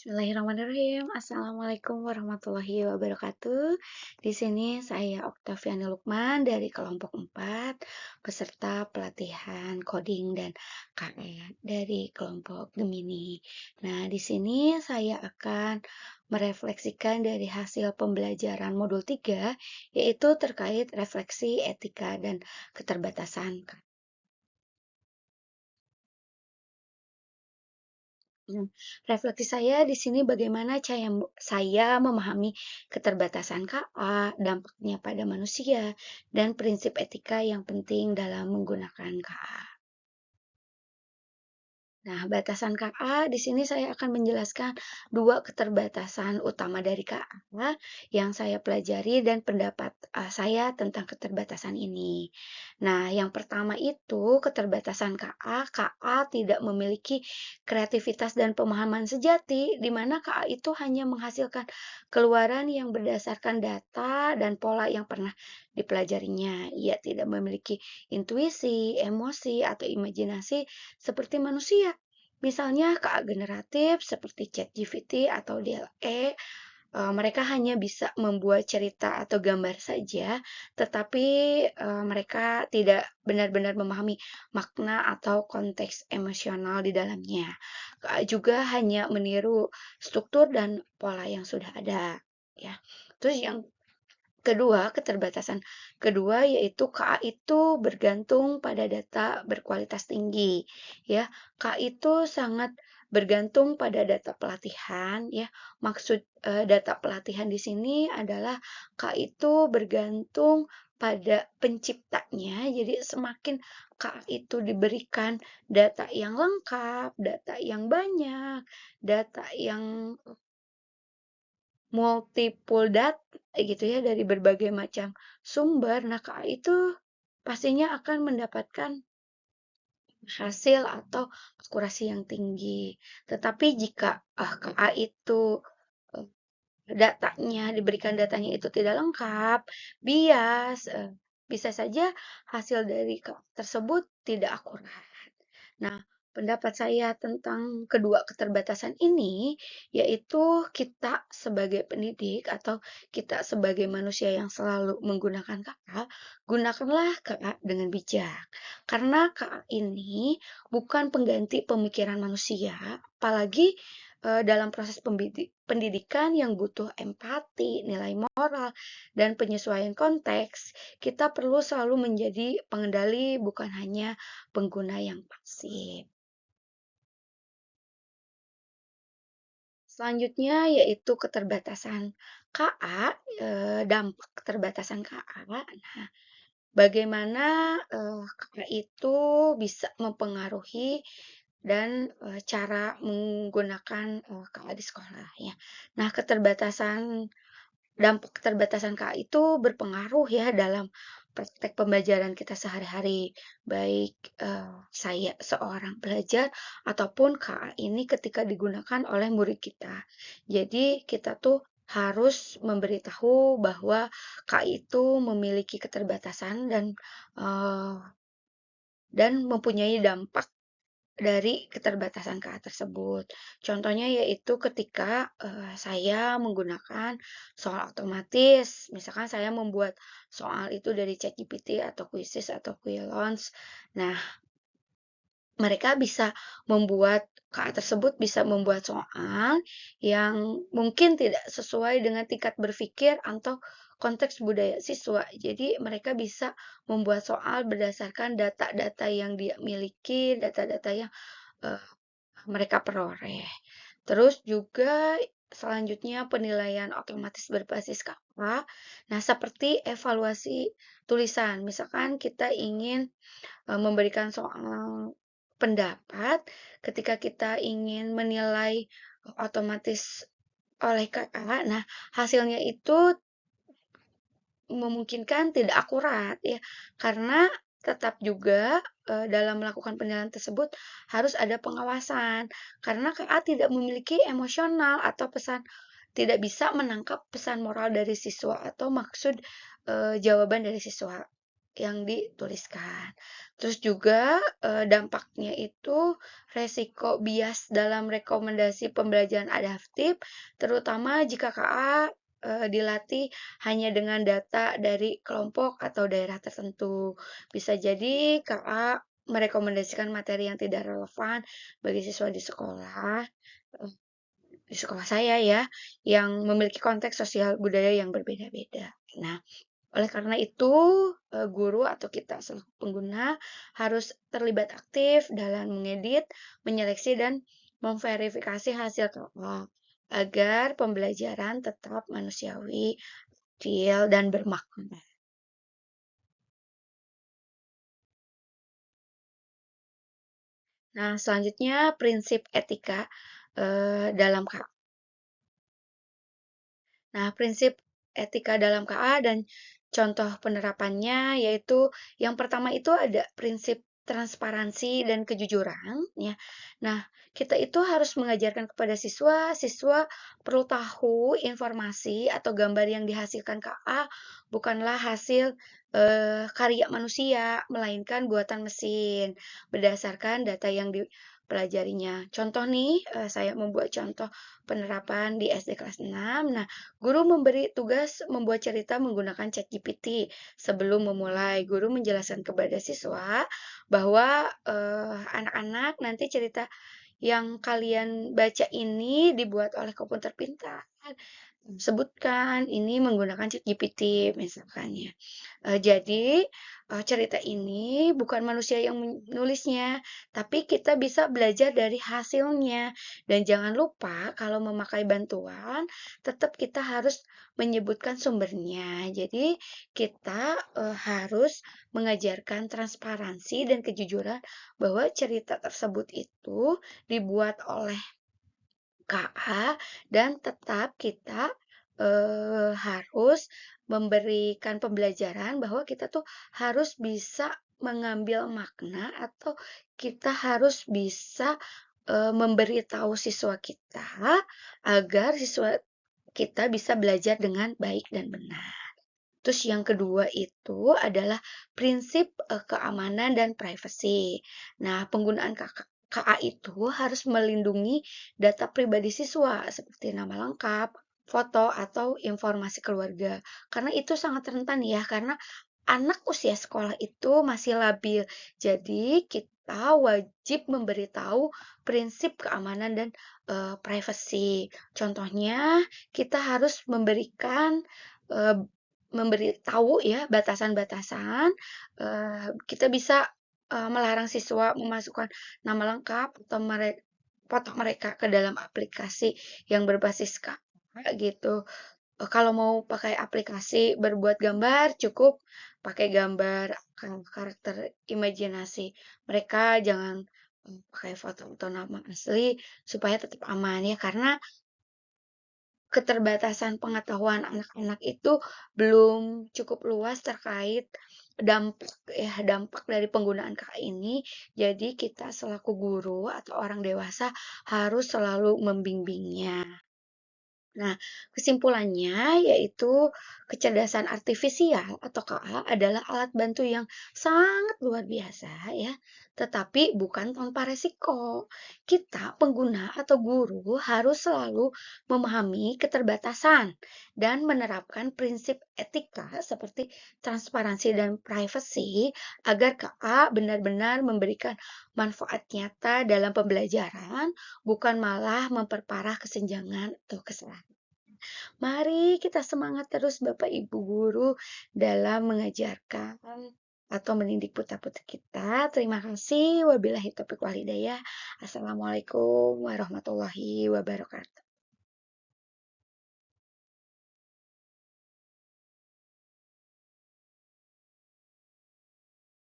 Bismillahirrahmanirrahim. Assalamualaikum warahmatullahi wabarakatuh. Di sini saya Oktaviani Lukman dari kelompok 4, peserta pelatihan coding dan KE dari kelompok Gemini. Nah, di sini saya akan merefleksikan dari hasil pembelajaran modul 3, yaitu terkait refleksi etika dan keterbatasan. Refleksi saya di sini bagaimana saya memahami keterbatasan KA, dampaknya pada manusia, dan prinsip etika yang penting dalam menggunakan KA. Nah, batasan KA di sini saya akan menjelaskan dua keterbatasan utama dari KA yang saya pelajari dan pendapat saya tentang keterbatasan ini. Nah, yang pertama itu keterbatasan KA tidak memiliki kreativitas dan pemahaman sejati, di mana KA itu hanya menghasilkan keluaran yang berdasarkan data dan pola yang pernah dipelajarinya. Ia tidak memiliki intuisi, emosi, atau imajinasi seperti manusia. Misalnya KA generatif seperti ChatGPT atau DLE, mereka hanya bisa membuat cerita atau gambar saja, tetapi mereka tidak benar-benar memahami makna atau konteks emosional di dalamnya. KA juga hanya meniru struktur dan pola yang sudah ada, ya. Terus yang kedua, keterbatasan kedua yaitu KA itu bergantung pada data berkualitas tinggi, ya. KA itu sangat bergantung pada data pelatihan, ya. Maksud data pelatihan di sini adalah KA itu bergantung pada penciptanya. Jadi semakin KA itu diberikan data yang lengkap, data yang banyak, data yang multiple data gitu ya dari berbagai macam sumber. Nah, KA itu pastinya akan mendapatkan hasil atau akurasi yang tinggi. Tetapi jika KA itu eh, diberikan datanya itu tidak lengkap, bias, bisa saja hasil dari KA tersebut tidak akurat. Nah, pendapat saya tentang kedua keterbatasan ini, yaitu kita sebagai pendidik atau kita sebagai manusia yang selalu menggunakan KA, gunakanlah KA dengan bijak. Karena KA ini bukan pengganti pemikiran manusia, apalagi dalam proses pendidikan yang butuh empati, nilai moral, dan penyesuaian konteks, kita perlu selalu menjadi pengendali bukan hanya pengguna yang pasif. Selanjutnya yaitu keterbatasan KA, dampak keterbatasan KA. Nah, bagaimana KA itu bisa mempengaruhi dan cara menggunakan KA di sekolah ya. Nah, dampak keterbatasan KA itu berpengaruh ya dalam praktek pembelajaran kita sehari-hari, baik saya seorang pelajar ataupun KA ini ketika digunakan oleh murid kita. Jadi kita tuh harus memberitahu bahwa KA itu memiliki keterbatasan eh, dan mempunyai dampak dari keterbatasan KA tersebut. Contohnya yaitu ketika saya menggunakan soal otomatis, misalkan saya membuat soal itu dari ChatGPT atau Quizizz atau Quilons. Nah, mereka bisa membuat KA tersebut bisa membuat soal yang mungkin tidak sesuai dengan tingkat berpikir atau konteks budaya siswa. Jadi mereka bisa membuat soal berdasarkan data-data yang dia miliki, data-data yang eh, mereka peroleh. Terus juga selanjutnya penilaian otomatis berbasis KA. Nah, seperti evaluasi tulisan. Misalkan kita ingin memberikan soal pendapat ketika kita ingin menilai otomatis oleh KA. Nah, hasilnya itu memungkinkan tidak akurat ya, karena tetap juga dalam melakukan penilaian tersebut harus ada pengawasan karena KA tidak memiliki emosional atau pesan tidak bisa menangkap pesan moral dari siswa atau maksud jawaban dari siswa. yang dituliskan. Terus juga, dampaknya itu resiko bias dalam rekomendasi pembelajaran adaptif, terutama jika KA, dilatih hanya dengan data dari kelompok atau daerah tertentu. Bisa jadi KA merekomendasikan materi yang tidak relevan bagi siswa eee, di sekolah saya ya, yang memiliki konteks sosial budaya yang berbeda-beda. Nah, oleh karena itu, guru atau kita selaku pengguna harus terlibat aktif dalam mengedit, menyeleksi, dan memverifikasi hasil KA agar pembelajaran tetap manusiawi, adil, dan bermakna. Nah, selanjutnya prinsip etika dalam KA. Nah, prinsip etika dalam KA dan contoh penerapannya yaitu yang pertama itu ada prinsip transparansi dan kejujuran ya. Nah, kita itu harus mengajarkan kepada siswa, siswa perlu tahu informasi atau gambar yang dihasilkan KA bukanlah hasil karya manusia, melainkan buatan mesin berdasarkan data yang dipelajarinya. Contoh nih, saya membuat contoh penerapan di SD kelas 6. Nah, guru memberi tugas membuat cerita menggunakan ChatGPT. Sebelum memulai, guru menjelaskan kepada siswa bahwa anak-anak nanti cerita yang kalian baca ini dibuat oleh komputer pintar. Sebutkan ini menggunakan ChatGPT misalkan ya. Jadi, cerita ini bukan manusia yang menulisnya, tapi kita bisa belajar dari hasilnya. Dan jangan lupa kalau memakai bantuan, tetap kita harus menyebutkan sumbernya. Jadi, kita, harus mengajarkan transparansi dan kejujuran bahwa cerita tersebut itu dibuat oleh KA dan tetap kita, harus memberikan pembelajaran bahwa kita tuh harus bisa mengambil makna atau kita harus bisa, memberitahu siswa kita agar siswa kita bisa belajar dengan baik dan benar. Terus yang kedua itu adalah prinsip, keamanan dan privasi. Nah, penggunaan KA itu harus melindungi data pribadi siswa seperti nama lengkap, foto, atau informasi keluarga. Karena itu sangat rentan ya, karena anak usia sekolah itu masih labil. Jadi kita wajib memberitahu prinsip keamanan dan, privasi. Contohnya, kita harus memberikan, eee, memberitahu ya batasan-batasan, kita bisa, melarang siswa memasukkan nama lengkap atau foto mereka ke dalam aplikasi yang berbasis KA gitu. Kalau mau pakai aplikasi berbuat gambar, cukup pakai gambar karakter imajinasi. Mereka jangan, pakai foto atau nama asli supaya tetap aman ya, karena keterbatasan pengetahuan anak-anak itu belum cukup luas terkait dampak dari penggunaan KA ini. Jadi kita selaku guru atau orang dewasa harus selalu membimbingnya. Nah, kesimpulannya yaitu kecerdasan artifisial atau KA adalah alat bantu yang sangat luar biasa ya, tetapi bukan tanpa resiko. Kita pengguna atau guru harus selalu memahami keterbatasan dan menerapkan prinsip etika seperti transparansi dan privasi agar KA benar-benar memberikan manfaat nyata dalam pembelajaran, bukan malah memperparah kesenjangan atau kesalahan. Mari kita semangat terus Bapak Ibu guru dalam mengajarkan atau mendidik putra-putri kita. Terima kasih. Wabillahi taufiq wal hidayah. Assalamualaikum warahmatullahi wabarakatuh.